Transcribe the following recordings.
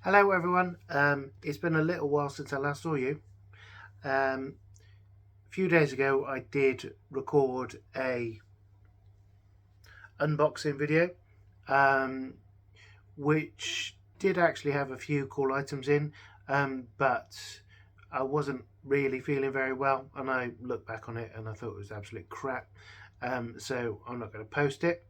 Hello everyone, it's been a little while since I last saw you. A few days ago I did record a unboxing video, which did actually have a few cool items in, but I wasn't really feeling very well, and I looked back on it and I thought it was absolute crap, so I'm not going to post it.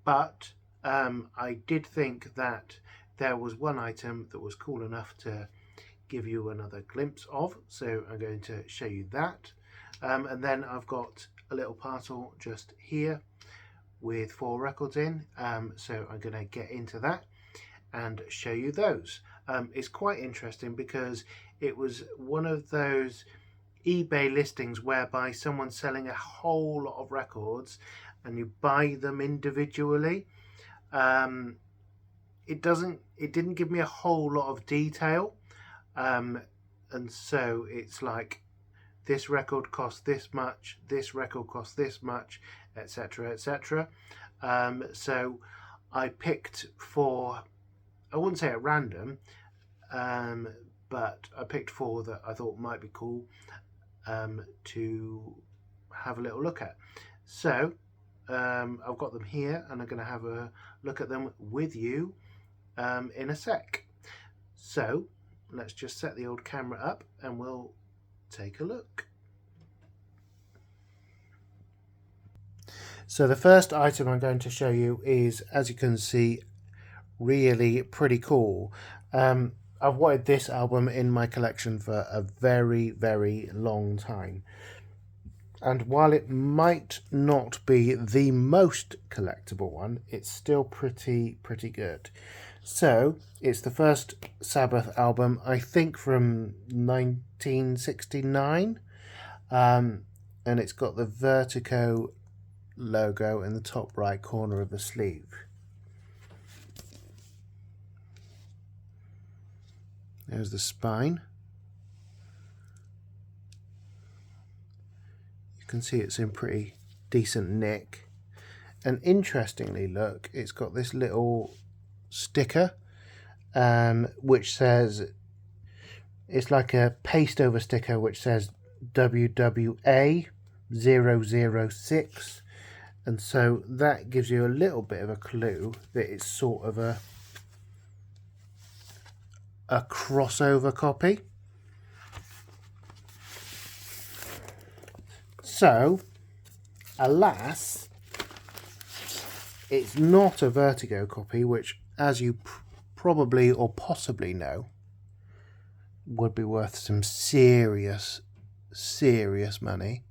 But I did think that there was one item that was cool enough to give you another glimpse of, so I'm going to show you that. And then I've got a little parcel just here with 4 records in, so I'm going to get into that and show you those. It's quite interesting because it was one of those eBay listings whereby someone's selling a whole lot of records and you buy them individually. It didn't give me a whole lot of detail, and so it's like this record costs this much, this record costs this much, etc., etc. So I picked for, I wouldn't say at random, but I picked 4 that I thought might be cool to have a little look at. So I've got them here and I'm going to have a look at them with you in a sec. So let's just set the old camera up and we'll take a look. So the first item I'm going to show you is, as you can see, really pretty cool. I've wanted this album in my collection for a very, very long time. And while it might not be the most collectible one, it's still pretty good. So it's the first Sabbath album, I think from 1969. And it's got the Vertigo logo in the top right corner of the sleeve. There's the spine. You can see it's in pretty decent nick. And interestingly, look, it's got this little sticker which says, it's like a paste over sticker which says WWA 006, and so that gives you a little bit of a clue that it's sort of a crossover copy. So alas, it's not a Vertigo copy, which, as you probably or possibly know, would be worth some serious money.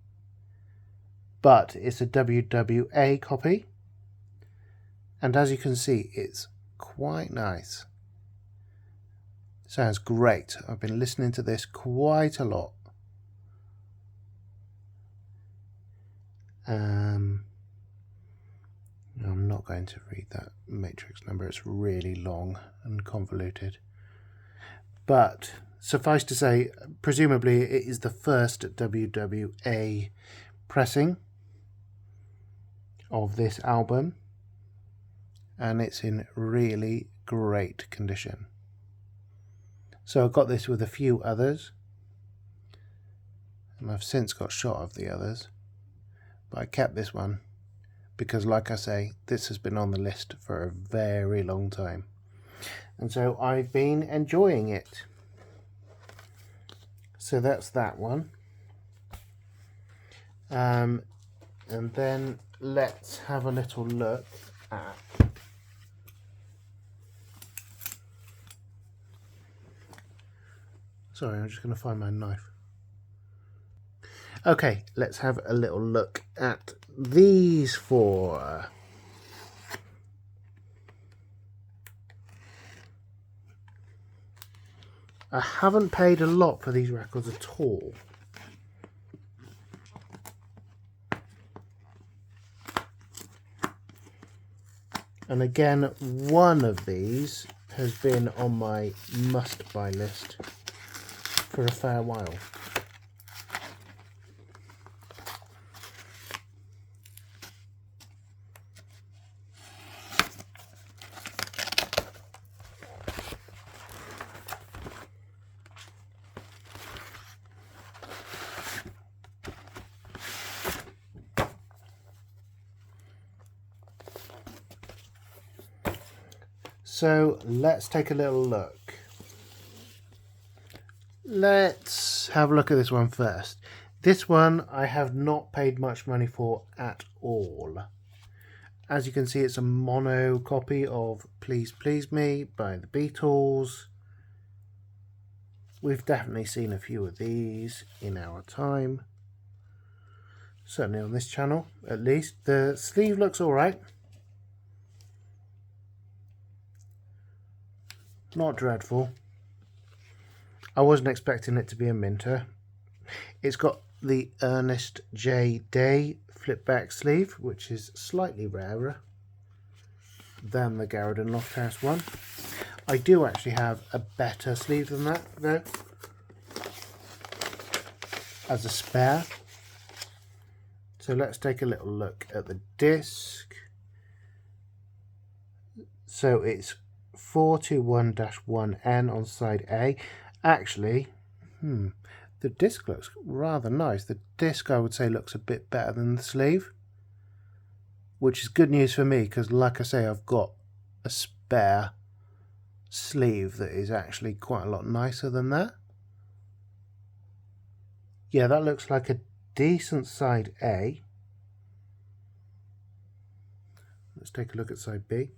But it's a WWA copy, and as you can see, it's quite nice. Sounds great. I've been listening to this quite a lot. I'm not going to read that matrix number, it's really long and convoluted. But suffice to say, presumably it is the first WWA pressing of this album, and it's in really great condition. So I got this with a few others, and I've since got shot of the others, but I kept this one because, like I say, this has been on the list for a very long time, and so I've been enjoying it. So that's that one. And then let's have a little look at sorry, I'm just going to find my knife. Okay, let's have a little look at these 4. I haven't paid a lot for these records at all. And again, one of these has been on my must-buy list for a fair while. So let's take a little look. Let's have a look at this one first. This one I have not paid much money for at all. As you can see, it's a mono copy of Please Please Me by the Beatles. We've definitely seen a few of these in our time. Certainly on this channel, at least. The sleeve looks alright. Not dreadful. I wasn't expecting it to be a minter. It's got the Ernest J. Day flip back sleeve, which is slightly rarer than the Garrett and Lofthouse one. I do actually have a better sleeve than that though, as a spare. So let's take a little look at the disc. So it's 421-1N on side A. Actually, the disc looks rather nice. The disc, I would say, looks a bit better than the sleeve, which is good news for me because, like I say, I've got a spare sleeve that is actually quite a lot nicer than that. Yeah, that looks like a decent side A. Let's take a look at side B.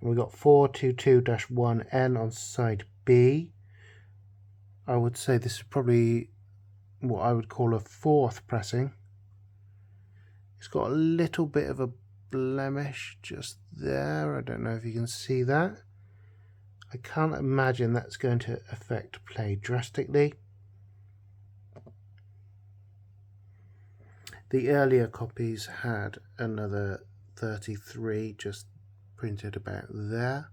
We've got 422-1N on side B. I would say this is probably what I would call a fourth pressing. It's got a little bit of a blemish just there. I don't know if you can see that. I can't imagine that's going to affect play drastically. The earlier copies had another 33 just printed about there,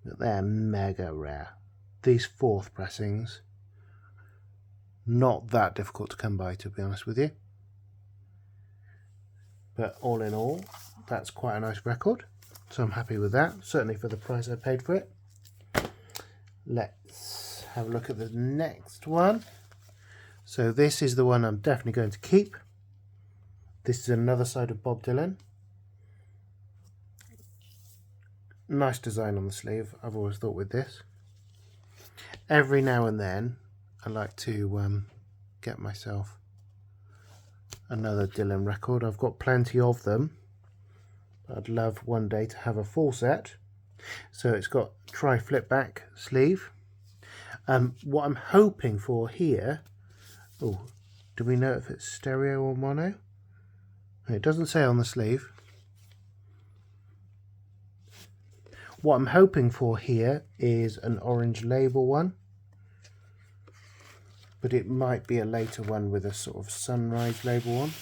but they're mega rare. These fourth pressings, not that difficult to come by, to be honest with you. But all in all, that's quite a nice record, so I'm happy with that, certainly for the price I paid for it. Let's have a look at the next one. So this is the one I'm definitely going to keep. This is another side of Bob Dylan. Nice design on the sleeve, I've always thought with this. Every now and then I like to get myself another Dylan record. I've got plenty of them. I'd love one day to have a full set. So it's got tri-flip back sleeve. What I'm hoping for here, oh, do we know if it's stereo or mono? It doesn't say on the sleeve. What I'm hoping for here is an orange label one, but it might be a later one with a sort of sunrise label one.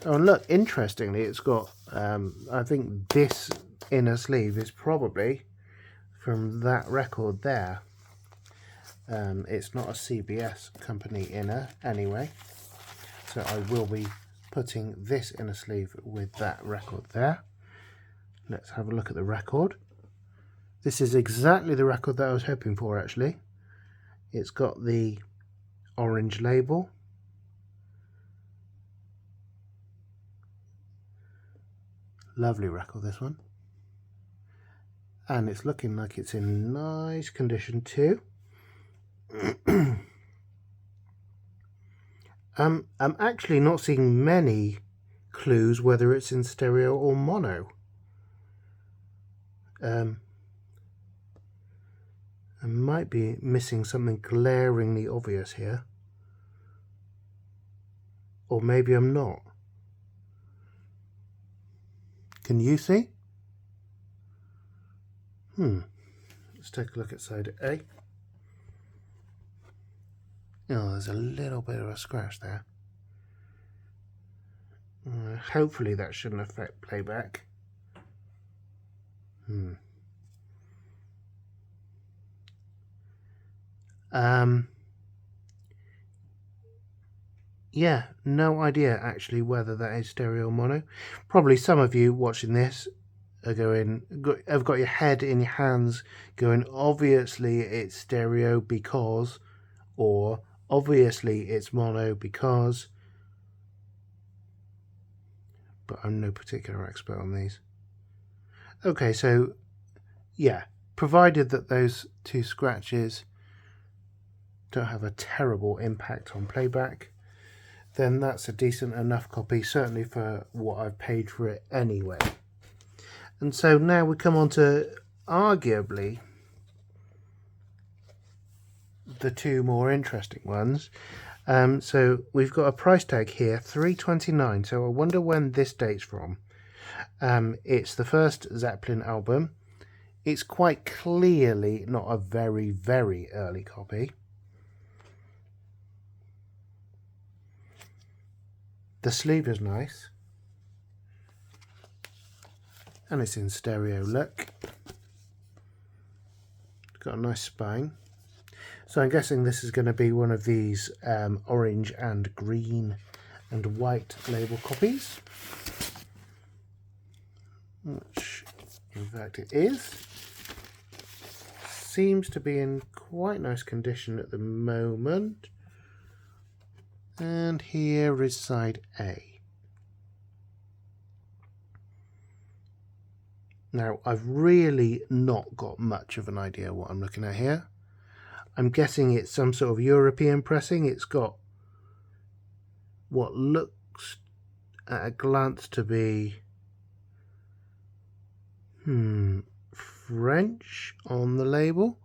Oh, and look, interestingly, it's got, I think this inner sleeve is probably from that record there. It's not a CBS company inner anyway, so I will be putting this inner sleeve with that record there. Let's have a look at the record. This is exactly the record that I was hoping for, actually. It's got the orange label. Lovely record, this one. And it's looking like it's in nice condition too. I'm actually not seeing many clues whether it's in stereo or mono. I might be missing something glaringly obvious here. Or maybe I'm not. Can you see? Let's take a look at side A. Oh, there's a little bit of a scratch there. Hopefully that shouldn't affect playback. Yeah, no idea actually whether that is stereo or mono. Probably some of you watching this are have got your head in your hands going, obviously it's stereo because, or obviously it's mono because. but I'm no particular expert on these. Okay, so yeah, provided that those two scratches don't have a terrible impact on playback, then that's a decent enough copy, certainly for what I've paid for it anyway. And so now we come on to arguably the two more interesting ones. So we've got a price tag here, $3.29. So I wonder when this dates from. It's the first Zeppelin album. It's quite clearly not a very, very early copy. The sleeve is nice. And it's in stereo look. It's got a nice spine. So I'm guessing this is going to be one of these orange and green and white label copies. Which, in fact, it is. Seems to be in quite nice condition at the moment. And here is side A. Now, I've really not got much of an idea what I'm looking at here. I'm guessing it's some sort of European pressing. It's got what looks at a glance to be French on the label.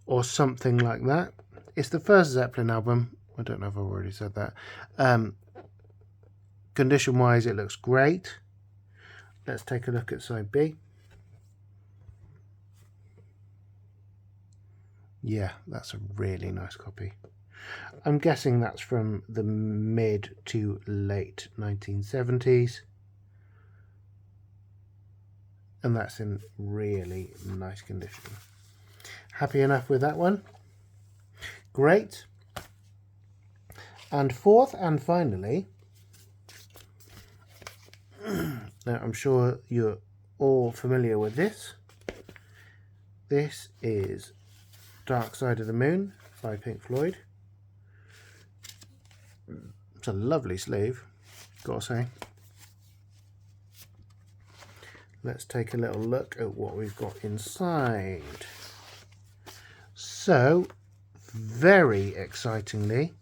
Or something like that. It's the first Zeppelin album. I don't know if I've already said that. Condition wise, it looks great. Let's take a look at side B. Yeah, that's a really nice copy. I'm guessing that's from the mid to late 1970s. And that's in really nice condition. Happy enough with that one. Great. And fourth and finally, now I'm sure you're all familiar with this. This is Dark Side of the Moon by Pink Floyd. It's a lovely sleeve, gotta say. Let's take a little look at what we've got inside. So, very excitingly,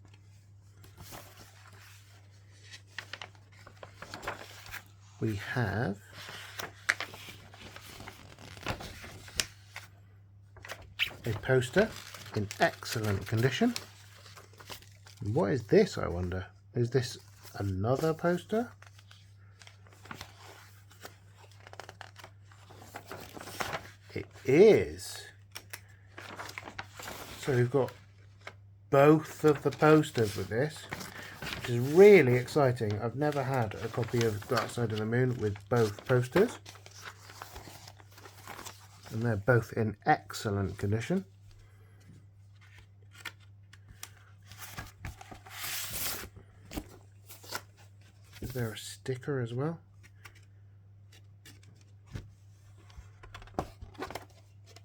we have a poster in excellent condition. What is this, I wonder? Is this another poster? It is. So we've got both of the posters with this, which is really exciting. I've never had a copy of Dark Side of the Moon with both posters. And they're both in excellent condition. Is there a sticker as well?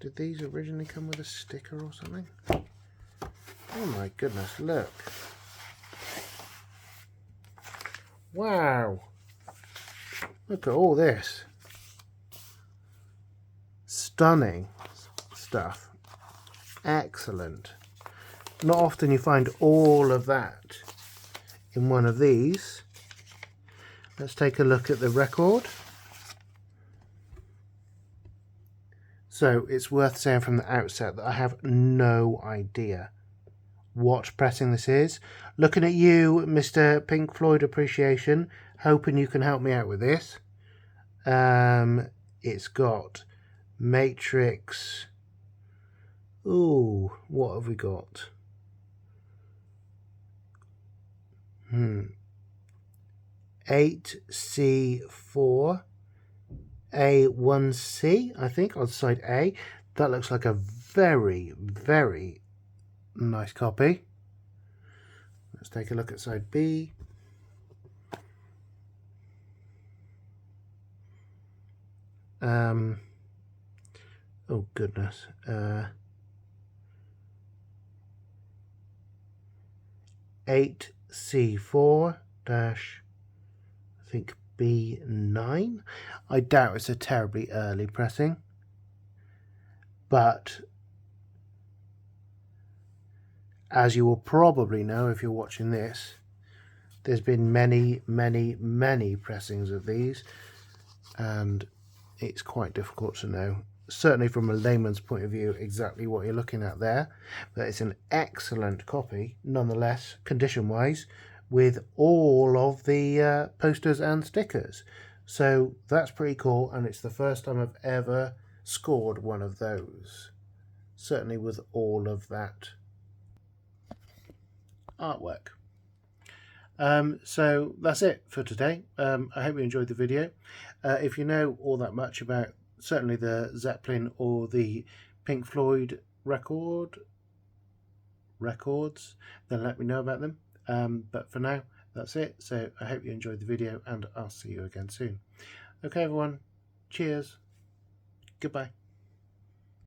Did these originally come with a sticker or something? Oh my goodness, look. Wow. Look at all this. Stunning stuff. Excellent. Not often you find all of that in one of these. Let's take a look at the record. So it's worth saying from the outset that I have no idea what pressing this is. Looking at you, Mr. Pink Floyd Appreciation, hoping you can help me out with this. It's got Matrix. Ooh, what have we got? 8C4 A1C, I think, on side A. That looks like a very, very nice copy. Let's take a look at side B. Oh goodness. 8C4 dash, I think B9. I doubt it's a terribly early pressing, but as you will probably know if you're watching this, there's been many pressings of these, and it's quite difficult to know, certainly from a layman's point of view, exactly what you're looking at there. But it's an excellent copy nonetheless, condition wise, with all of the posters and stickers. So that's pretty cool, and it's the first time I've ever scored one of those, certainly with all of that artwork. So that's it for today. I hope you enjoyed the video. If you know all that much about certainly the Zeppelin or the Pink Floyd records, then let me know about them. But for now, that's it. So I hope you enjoyed the video, and I'll see you again soon. Okay, everyone. Cheers. Goodbye.